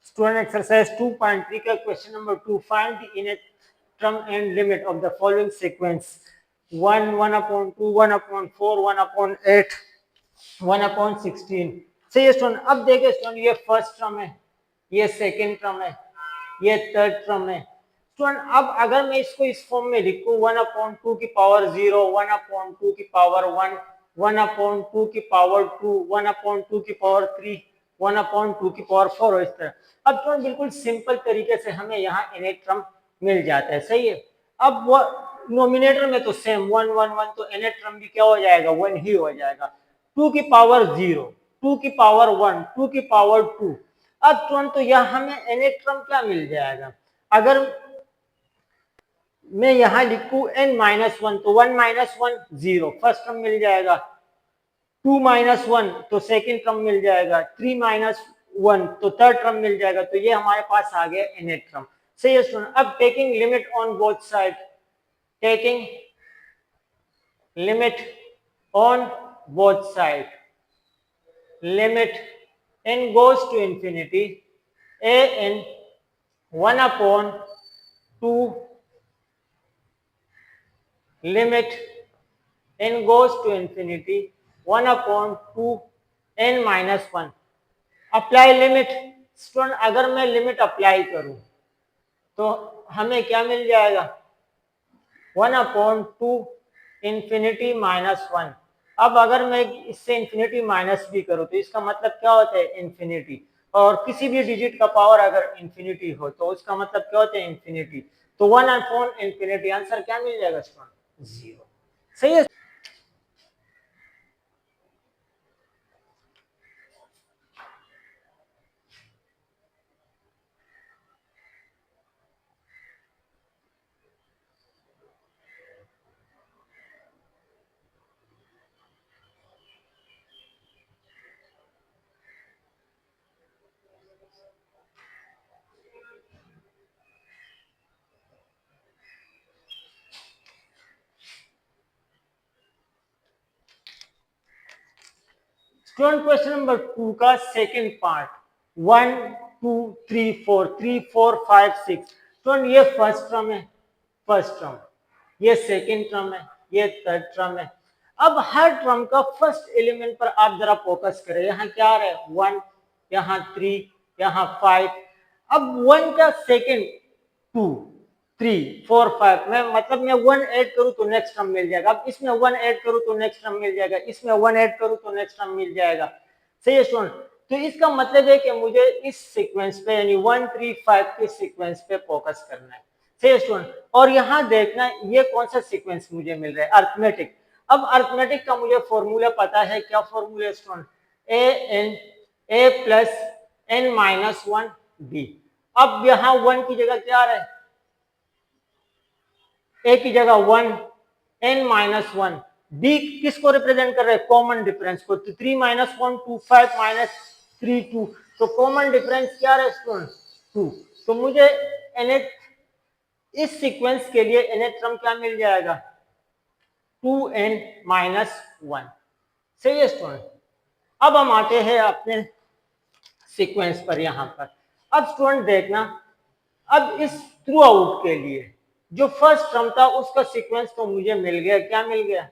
Student exercise 2.3 का question number 2. Find the innate term and limit of the following sequence: 1, 1/2, 1/4, 1/8, 1/16. सही है student. अब देखिए स्टूडेंट, ये फर्स्ट टर्म है, ये सेकेंड टर्म है, ये थर्ड टर्म है. स्टूडेंट अब अगर मैं इसको इस फॉर्म में लिखूं 1/2 की पावर 0, 1/2 की पावर 1, 1/2 की पावर 2, 1/2 की पावर 3, 1/2 की पावर 4 और इस तरह. अब स्टूडेंट बिल्कुल सिंपल तरीके से हमें यहाँ इनेट टर्म मिल जाता है. सही है. अब वो नोमिनेटर में तो सेम 1 1 1, तो इनेट टर्म भी क्या हो जाएगा, 1 ही हो जाएगा. 2 की पावर 0, 2 की पावर 1, 2 की पावर 2. अब स्टूडेंट तो यह हमें इनेट टर्म क्या मिल जाएगा. अगर मैं यहां लिखूं n-1, तो 1 - 1 0 फर्स्ट टर्म मिल जाएगा. 2 - 1 तो सेकंड टर्म मिल जाएगा. 3 - 1 तो थर्ड टर्म मिल जाएगा. तो ये हमारे पास आ गया इनेट टर्म. सही है स्टूडेंट. अब taking limit on both side, taking limit on both side, limit n goes to infinity, a n 1/2 limit n goes to infinity 1/2 n - 1. Apply limit. Student अगर मैं लिमिट अप्लाई करूं तो हमें क्या मिल जाएगा, 1/2 इंफिनिटी -1. अब अगर मैं इससे इंफिनिटी माइनस भी करूं तो इसका मतलब क्या होता है, इंफिनिटी. और किसी भी डिजिट का पावर अगर इंफिनिटी हो तो उसका मतलब क्या होता है, इंफिनिटी. तो 1/इंफिनिटी, आंसर क्या मिल जाएगा स्टूडेंट, 0. सही है. स्टूडेंट क्वेश्चन नंबर 2 का सेकंड पार्ट, 1 2 3 4 3 4 5 6. स्टूडेंट ये फर्स्ट टर्म है, फर्स्ट टर्म, ये सेकंड टर्म है, ये थर्ड टर्म है. अब हर टर्म का फर्स्ट एलिमेंट पर आप जरा फोकस करें. यहाँ क्या आ रहा है, 1, यहाँ 3, यहाँ 5. अब 1 का सेकंड 2 3 4 5, मैं मतलब मैं 1 ऐड करूं तो नेक्स्ट टर्म मिल जाएगा. अब इसमें 1 ऐड करूं तो नेक्स्ट टर्म मिल जाएगा, इसमें 1 ऐड करूं तो नेक्स्ट टर्म मिल जाएगा. सही है स्टूडेंट. तो इसका मतलब है कि मुझे इस सीक्वेंस पे यानी 1 3 5 के सीक्वेंस पे फोकस करना है. सही है स्टूडेंट. और यहाँ देखना ये कौन सा सीक्वेंस मुझे मिल रहा है, अर्थमेटिक. अब अर्थमेटिक का मुझे फॉर्मूला पता है. क्या फॉर्मूला है student, a plus n-1 b. अब यहाँ 1 की जगह क्या आ रहा है, ए की जगह 1, n-1. बी किसको रिप्रेजेंट कर रहे हैं, कॉमन डिफरेंस को. तो 3 - 1 2, 5 - 3 2. तो कॉमन डिफरेंस क्या है स्टूडेंट, 2. तो मुझे nth इस सीक्वेंस के लिए nth टर्म क्या मिल जाएगा, 2n-1. सही है स्टूडेंट. अब हम आते हैं अपने सीक्वेंस पर. यहां पर अब स्टूडेंट देखना, अब इस थ्रू आउट के लिए जो फर्स्ट टर्म था उसका सीक्वेंस तो मुझे मिल गया. क्या मिल गया,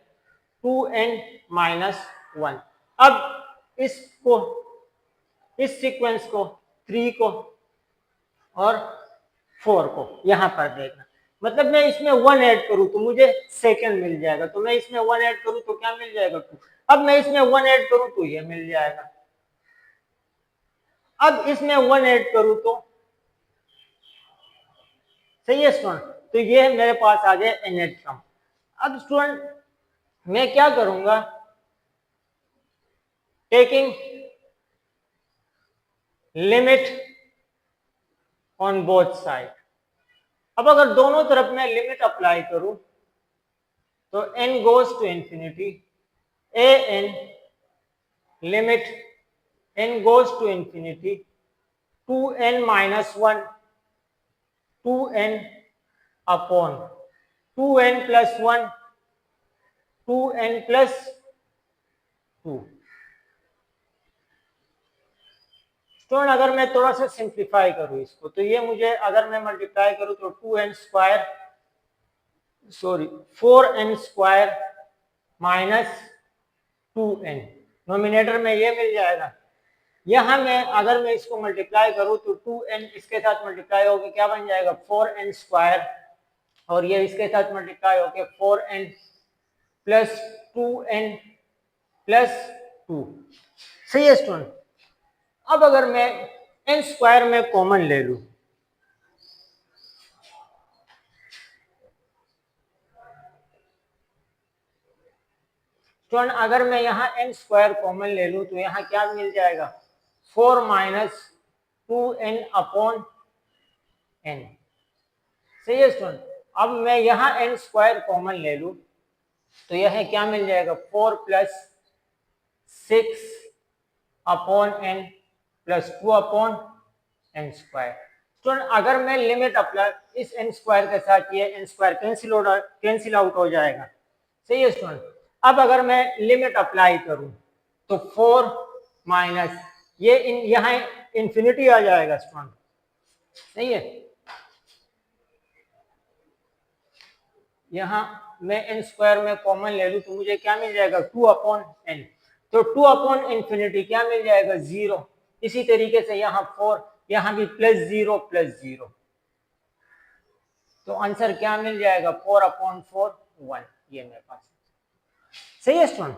2n-1. अब इसको, इस सीक्वेंस को, 3 को और 4 को यहां पर देखना. मतलब मैं इसमें 1 ऐड करूं तो मुझे सेकंड मिल जाएगा. तो मैं इसमें 1 ऐड करूं तो क्या मिल जाएगा, 2. अब मैं इसमें 1 ऐड करूं तो ये मिल जाएगा. अब इसमें 1 ऐड करूं तो, सही है स्टूडेंट. तो ये मेरे पास आ गया nth टर्म. अब स्टूडेंट मैं क्या करूंगा, taking limit on both side. अब अगर दोनों तरफ मैं लिमिट अप्लाई करूं तो n goes to infinity, a n limit n goes to infinity 2n-1 2n upon 2n plus 1 2n plus 2. Student अगर मैं थोड़ा सा सिंप्लीफाई करूँ इसको, तो ये मुझे अगर मैं मल्टीप्लाई करूँ तो 2n square, sorry 4n square minus 2n, nominator में ये मिल जाएगा। यहाँ मैं अगर मैं इसको मल्टीप्लाई करूँ तो 2n इसके साथ मल्टीप्लाई होकर क्या बन जाएगा 4n स्क्वायर, और ये इसके साथ मल्टीप्लाई होकर 4n प्लस 2n प्लस 2। सही है स्टूडेंट। अब अगर मैं n स्क्वायर में कॉमन ले लूं, स्टूडेंट अगर मैं यहाँ n स्क्वायर कॉमन ले लूं तो यहाँ क्या मिल जाएगा 4 माइनस 2n अपॉन n। सही है स्टूडेंट। अब मैं यहाँ n स्क्वायर कॉमन ले लूं तो यह क्या मिल जाएगा 4 plus 6 upon n plus 2 upon n square. Student अगर मैं लिमिट अप्लाई, इस n स्क्वायर के साथ ये n स्क्वायर कैंसिल आउट हो जाएगा। सही है स्टूडेंट। अब अगर मैं लिमिट अप्लाई करूं तो 4 माइनस ये यहाँ इंफिनिटी आ जाएगा स्टूडेंट। सही है। यहाँ मैं n स्क्वायर में कॉमन ले लूं तो मुझे क्या मिल जाएगा 2 अपॉन n, तो 2 अपॉन इंफिनिटी क्या मिल जाएगा 0। इसी तरीके से यहाँ 4, यहाँ भी प्लस 0 प्लस 0, तो आंसर क्या मिल जाएगा 4 अपॉन 4 1, ये मेरे पास। सही है स्टूडेंट।